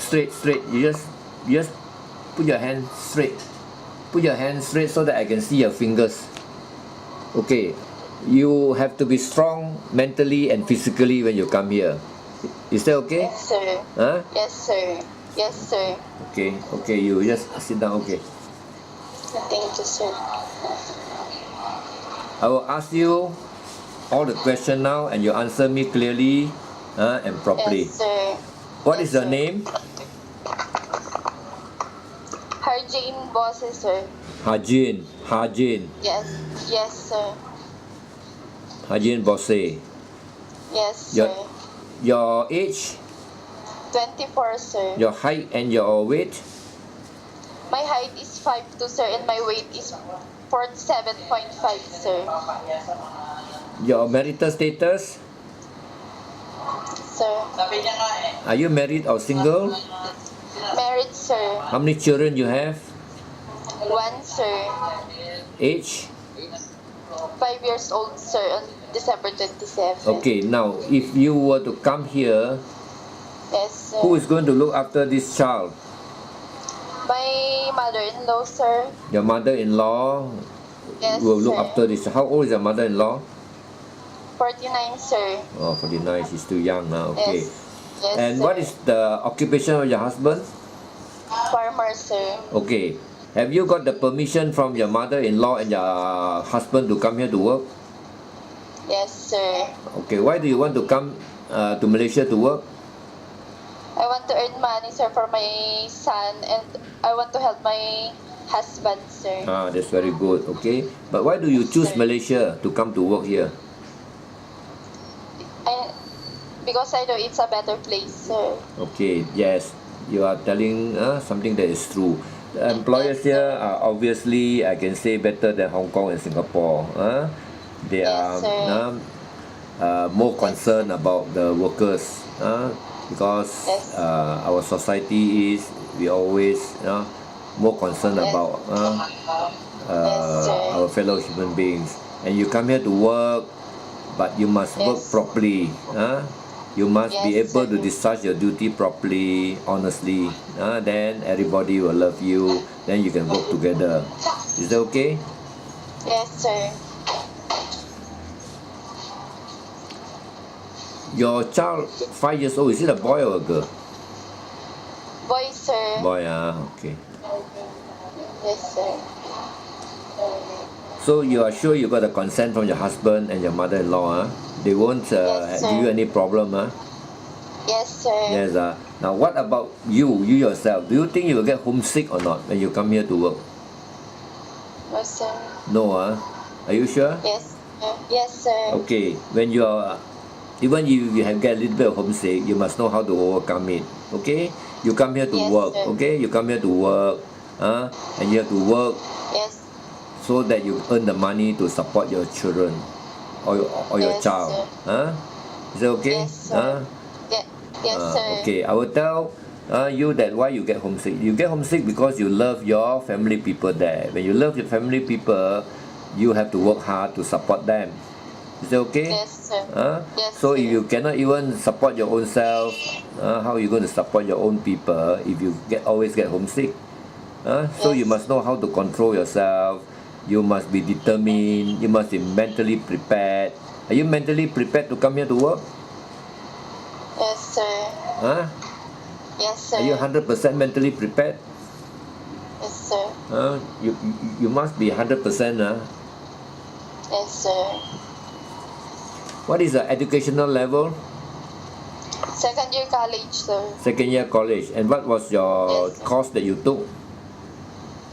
straight. You just put your hand straight. Put your hand straight so that I can see your fingers. Okay. You have to be strong mentally and physically when you come here. Is that okay? Yes, sir. Huh? Yes, sir. Yes, sir. Okay, you just sit down, okay. Thank you, sir. I will ask you all the question now and you answer me clearly and properly. Yes, sir. What Yes, is your sir. name? Harjane Bose, sir. Harjane. Yes. Yes, sir. Harjane Bose. Yes, sir. Your age, 24, sir. your height and your weight? My height is 5'2", sir, and my weight is 47.5, sir. Your marital status? Sir. Are you married or single? Married, sir. How many children you have? 1, sir. Age? 5 years old, sir, on December 27. Okay, now if you were to come here, Yes, sir. who is going to look after this child? My mother-in-law, sir. Your mother-in-law Yes, will look sir. after this. How old is your mother-in-law? 49, sir. Oh, 49, she's too young now. Okay. Yes. Yes, And sir. what is the occupation of your husband? Farmer, sir. Okay. Have you got the permission from your mother-in-law and your husband to come here to work? Yes, sir. Okay. Why do you want to come to Malaysia to work? I want to earn money, sir, for my son, and I want to help my husband, sir. That's very good. Okay. But why do you choose Sir. Malaysia to come to work here? Because I know it's a better place, sir. Okay. Yes. You are telling something that is true. The employers here are obviously, I can say, better than Hong Kong and Singapore. They Yes, sir. are more concerned about the workers because Yes. our society is, we always more concerned Yes. about Yes, sir. our fellow human beings. And you come here to work, but you must work Yes. properly. You must be Yes, able to sir. discharge your duty properly, honestly. Then everybody will love you. Then you can work together. Is that okay? Yes, sir. Your child, 5 years old, is it a boy or a girl? Boy, sir. Boy, okay. Yes, sir. So you are sure you got the consent from your husband and your mother-in-law? They won't Yes, sir. give you any problem? Yes, sir. Yes. Now what about you yourself? Do you think you will get homesick or not when you come here to work? No, sir. No, Are you sure? Yes, sir. Yes, sir. Okay, when you are, even if you have get a little bit of homesick, you must know how to overcome it. Okay, you come here to Yes, work. sir. Okay, you come here to work, and you have to work Yes. so that you earn the money to support your children or your Yes, child. sir. Is that okay? Yes, sir. Yes, sir. Okay, I will tell you that why you get homesick. You get homesick because you love your family people there. When you love your family people, you have to work hard to support them. Is that okay? Yes, sir. Yes, So if sir. you cannot even support your own self, how are you going to support your own people if you always get homesick? So you Yes. must know how to control yourself. You must be determined. You must be mentally prepared. Are you mentally prepared to come here to work? Yes, sir. Yes, sir. Are you 100% mentally prepared? Yes, sir. You must be 100%. Yes, sir. What is the educational level? Second year college, sir. Second year college. And what was your Yes. course that you took?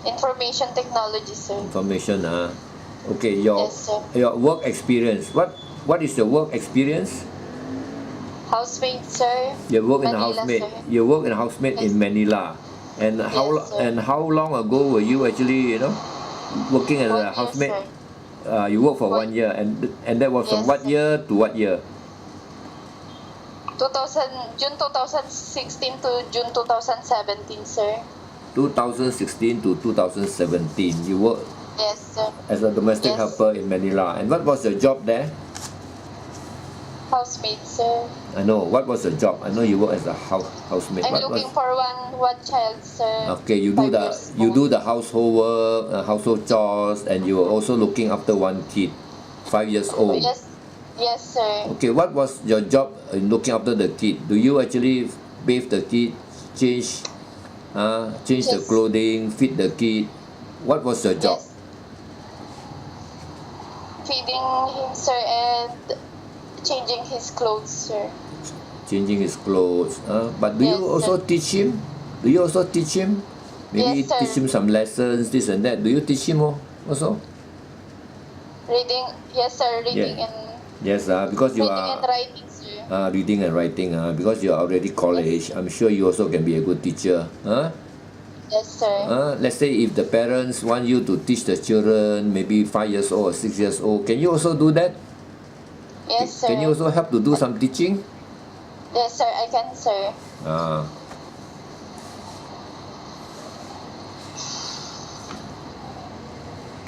Information technology, sir. Information. Okay, your Yes, sir. your work experience. What is your work experience? Housemaid, sir. You work in a Manila, housemaid. sir. You work in a housemaid in Yes. Manila. And Yes, sir. how long ago were you actually working as 1 a year, housemaid? sir. You worked for 1 year, and that was from Yes, what sir. year to what year? June 2016 to June 2017, sir. 2016 to 2017. You worked Yes, sir. as a domestic Yes. helper in Manila. And what was your job there? Housemaid, sir. I know. What was the job? I know you work as a housemaid. I'm What looking was? for one child, sir. Okay, you do 5 the years you do old. the household work, household chores, and you are also looking after one kid, 5 years old. Yes, yes, sir. Okay, what was your job in looking after the kid? Do you actually bathe the kid, change the Yes, clothing, feed the kid? What was your job? yes. Feeding him, sir, and changing his clothes, sir. Changing his clothes. But do you Yes, also sir. teach him? Do you also teach him? Maybe Yes, teach sir. him some lessons, this and that. Do you teach him also? Reading, yes, sir. Yeah. Reading and Yes, because you reading and are writing, sir. reading and writing. Because you are already college, I'm sure you also can be a good teacher. Yes, sir. Let's say if the parents want you to teach the children, maybe 5 years old or 6 years old, can you also do that? Yes, sir. Can you also help to do some teaching? Yes, sir. I can, sir.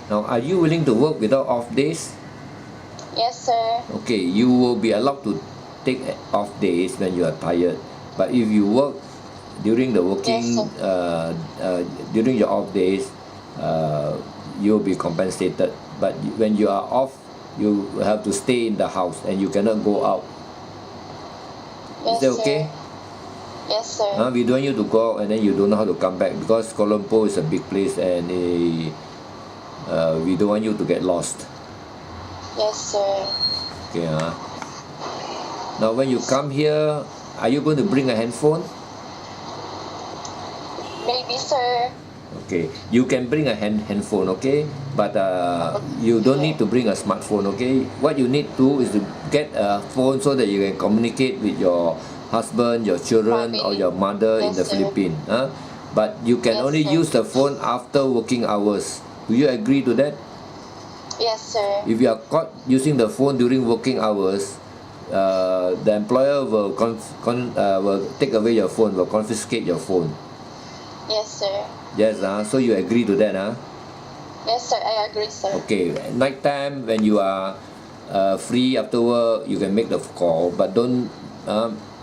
Now, are you willing to work without off days? Yes, sir. Okay, you will be allowed to take off days when you are tired. But if you work during the working, Yes, during your off days, you'll be compensated. But when you are off, you have to stay in the house and you cannot go out. Yes, Is that sir. okay? Yes, sir. We don't want you to go out and then you don't know how to come back because Kuala Lumpur is a big place and we don't want you to get lost. Yes, sir. Okay. Now when you come here, are you going to bring a handphone? Maybe, sir. Okay, you can bring a handphone, okay? But you don't need to bring a smartphone, okay? What you need to is to get a phone so that you can communicate with your husband, your children, or your mother in Yes, the sir. Philippines. But you can Yes, only sir. use the phone after working hours. Do you agree to that? Yes, sir. If you are caught using the phone during working hours, the employer will will take away your phone, will confiscate your phone. Yes, sir. Yes, so you agree to that, Yes, sir. I agree, sir. Okay, at night time when you are free after work, you can make the call, but don't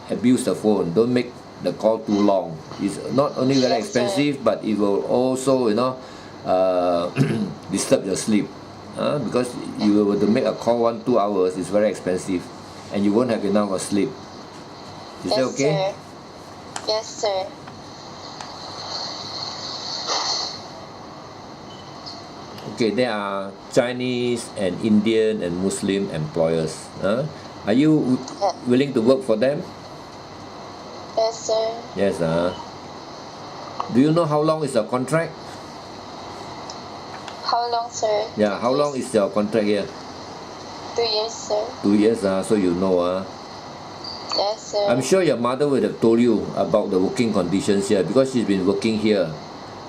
abuse the phone. Don't make the call too long. It's not only very Yes, sir. expensive, but it will also, disturb your sleep. Because you were to make a call 1-2 hours, it's very expensive, and you won't have enough of sleep. Is that Yes, okay? sir. Yes, sir. Okay, there are Chinese and Indian and Muslim employers. Are you willing to work for them? Yes, sir. Yes. Do you know how long is the contract? How long, sir? Yeah, how long is your contract here? 2 years, sir. 2 years, so you know. Yes, sir. I'm sure your mother would have told you about the working conditions here because she's been working here.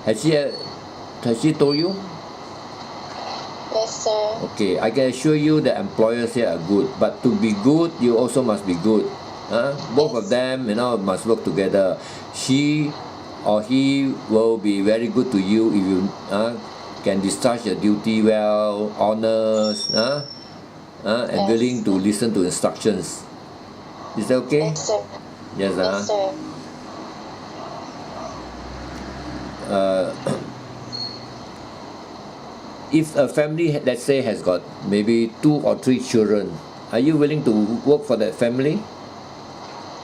Has she told you? Yes, sir. Okay, I can assure you that employers here are good, but to be good, you also must be good. Both of them, must work together. She or he will be very good to you if you can discharge your duty well, honest, and Yes. willing to listen to instructions. Is that okay? Yes, sir. Yes, Yes, sir. If a family, let's say, has got maybe 2 or 3 children, are you willing to work for that family?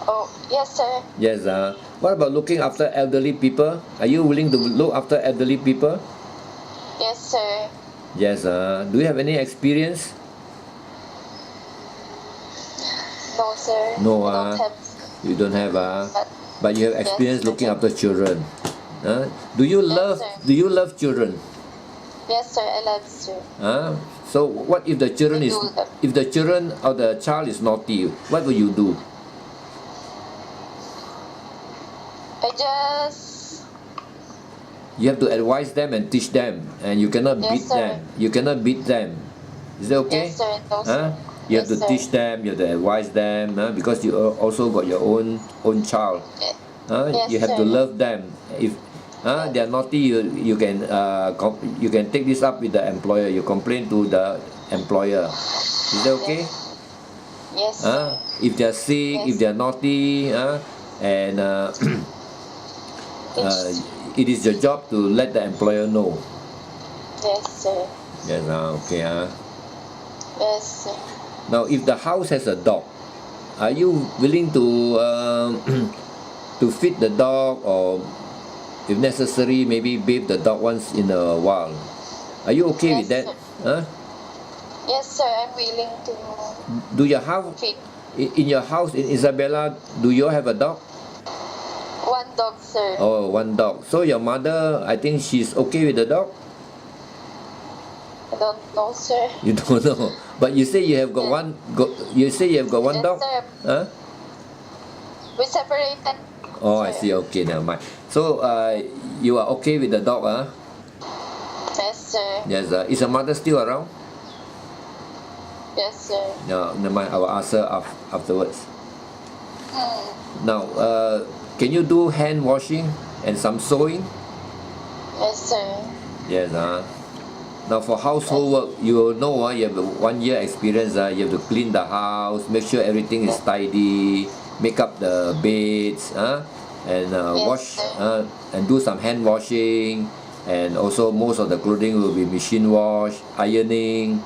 Oh, yes, sir. Yes. What about looking after elderly people? Are you willing to look after elderly people? Yes, sir. Yes. Do you have any experience? No, sir. No, I don't have. You don't have. But you have Yes, experience I looking do. after children. Do you love? sir. Do you love children? Yes, sir. I love, sir. So what if the children I is do love. if the children or the child is naughty? What will you do? I just. You have to advise them and teach them, and you cannot Yes, beat sir. them. You cannot beat them. Is that okay? Yes, sir. No, sir. You have Yes, to sir. teach them. You have to advise them. Because you also got your own child. Yes, You have to sir. love them. If they are naughty, you can you can take this up with the employer. You complain to the employer. Is that okay? Yes, sir. If they are sick, if Yes. they are naughty, and It's, it is your job to let the employer know. yes, sir. Yes, okay. Yes, sir. Now, if the house has a dog, are you willing to to feed the dog, or if necessary, maybe bathe the dog once in a while? Are you okay with Yes, that? sir. Huh? Yes, sir. I'm willing to Do you have feed in your house in Isabella? Do you have a dog? one dog, sir. Oh, one dog. So your mother, I think she's okay with the dog. I don't know, sir. You don't know, but you say you have got Yes. one. You say you have got one Yes, dog. sir. Huh? We separated. Oh, I sir. see. Okay, never mind. So you are okay with the dog, Yes, sir. Yes. Is your mother still around? Yes, sir. No, never mind. I will ask her afterwards. Hmm. Now, can you do hand washing and some sewing? Yes, sir. Yes. Now for household work, you know, you have a 1 year experience. You have to clean the house, make sure everything is tidy, make up the beds, and wash, sir. and do some hand washing, and also most of the clothing will be machine wash, ironing.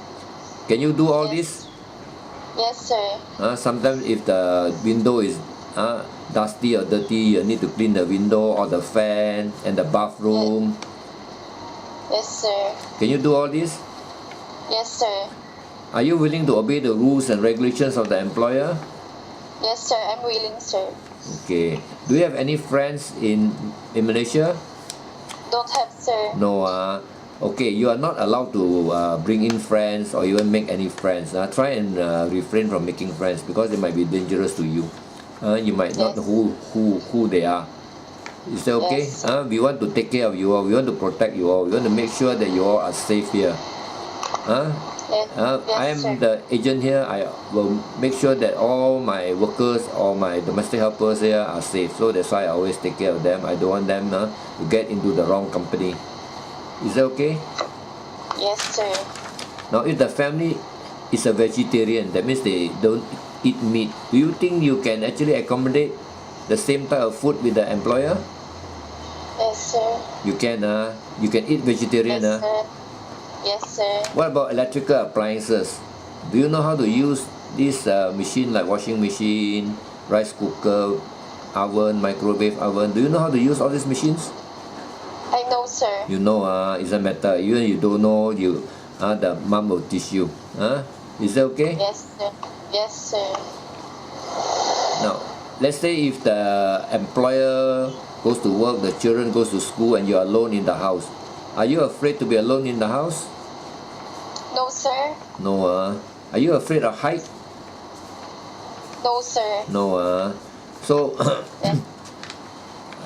Can you do all this? Yes, sir. Sometimes if the window is dusty or dirty, you need to clean the window or the fan and the bathroom. Yes, sir. Can you do all this? Yes, sir. Are you willing to obey the rules and regulations of the employer? Yes, sir. I'm willing, sir. Okay. Do you have any friends in Malaysia? Don't have, sir. No. Okay, you are not allowed to bring in friends or even make any friends. Try and refrain from making friends because they might be dangerous to you. You might not know who they are. Is that okay? Yes. We want to take care of you all. We want to protect you all. We want to make sure that you all are safe here. Yes, I am sir. the agent here. I will make sure that all my workers or my domestic helpers here are safe. So that's why I always take care of them. I don't want them to get into the wrong company. Is that okay? Yes, sir. Now, if the family is a vegetarian, that means they don't eat meat. Do you think you can actually accommodate the same type of food with the employer? Yes, sir. You can eat vegetarian. Yes, sir. Yes, sir. What about electrical appliances? Do you know how to use this machine like washing machine, rice cooker, oven, microwave oven? Do you know how to use all these machines? I know, sir. You know, it doesn't matter. Even you don't know, the mom will teach you. Is that okay? Yes, sir. Yes, sir. Now, let's say if the employer goes to work, the children goes to school, and you are alone in the house. Are you afraid to be alone in the house? No, sir. No. Are you afraid of height? No, sir. No. So, Yes.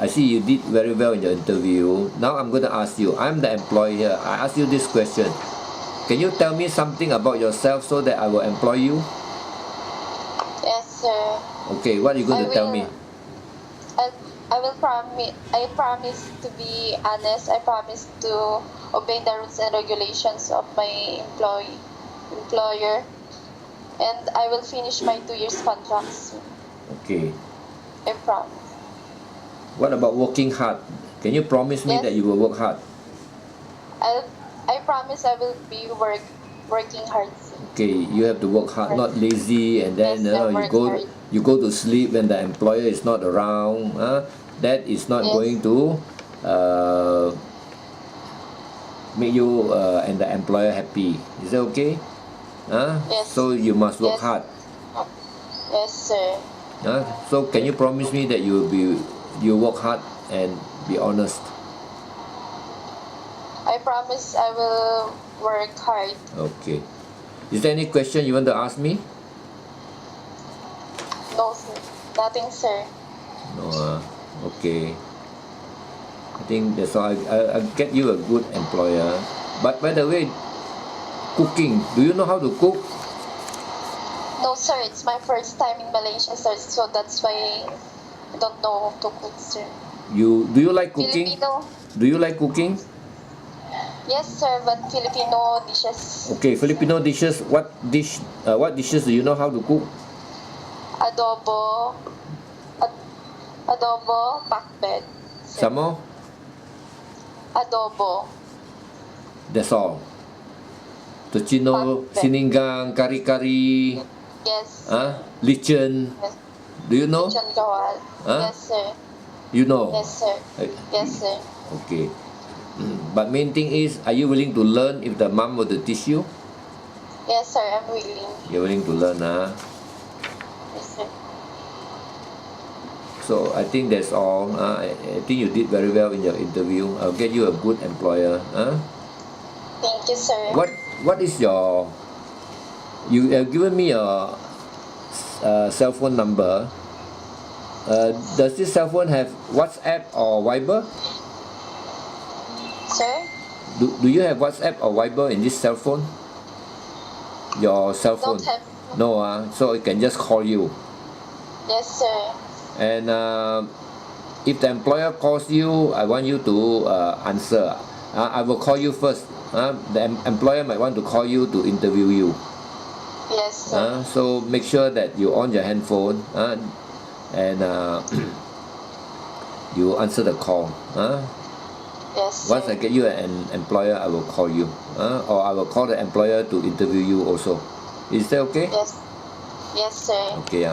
I see you did very well in your interview. Now I'm going to ask you. I'm the employer here. I ask you this question. Can you tell me something about yourself so that I will employ you? Yes, sir. Okay, what are you going to tell me? I will promise. I promise to be honest. I promise to obey the rules and regulations of my employer, and I will finish my 2 years contract soon. Okay. I promise. What about working hard? Can you promise me Yes. that you will work hard? I promise I will be working hard soon. Okay, you have to work hard, not lazy, and then Yes, I you work go hard. you go to sleep when the employer is not around. That is not Yes. going to make you and the employer happy. Is that okay? Yes. So you must work Yes. hard. Yes, sir. So can you promise me that you work hard and be honest? I promise I will work hard. Okay. Is there any question you want to ask me? No, sir. Nothing, sir. No. Okay. I think that's all. I'll get you a good employer. But by the way, cooking. Do you know how to cook? No, sir. It's my first time in Malaysia, sir. So that's why I don't know how to cook, sir. Do you like cooking? Filipino. Do you like cooking? Yes, sir. But Filipino dishes. Okay, Filipino dishes. What dishes do you know how to cook? adobo, adobo, pakbet. Sir. Some more? Adobo. That's all. Tocino, Pakbet. sinigang, kari-kari, Yes. licen. Yes. Do you know? Lechon kawal. Huh? Yes, sir. You know? Yes, sir. Yes, sir. Okay. But main thing is, are you willing to learn if the mom were to teach you? Yes, sir. I'm willing. You're willing to learn, Yes, sir. So I think that's all. I think you did very well in your interview. I'll get you a good employer. Thank you, sir. What is your? You have given me your cell phone number. Does this cell phone have WhatsApp or Viber? Sir? Do you have WhatsApp or Viber in this cell phone? Your cell phone? Don't have. No, so it can just call you. Yes, sir. And if the employer calls you, I want you to answer. I will call you first. The employer might want to call you to interview you. Yes, sir. So make sure that you on your handphone and you answer the call. Yes, sir. Once I get you an employer, I will call you. Or I will call the employer to interview you also. Is that okay? Yes. Yes, sir. Okay.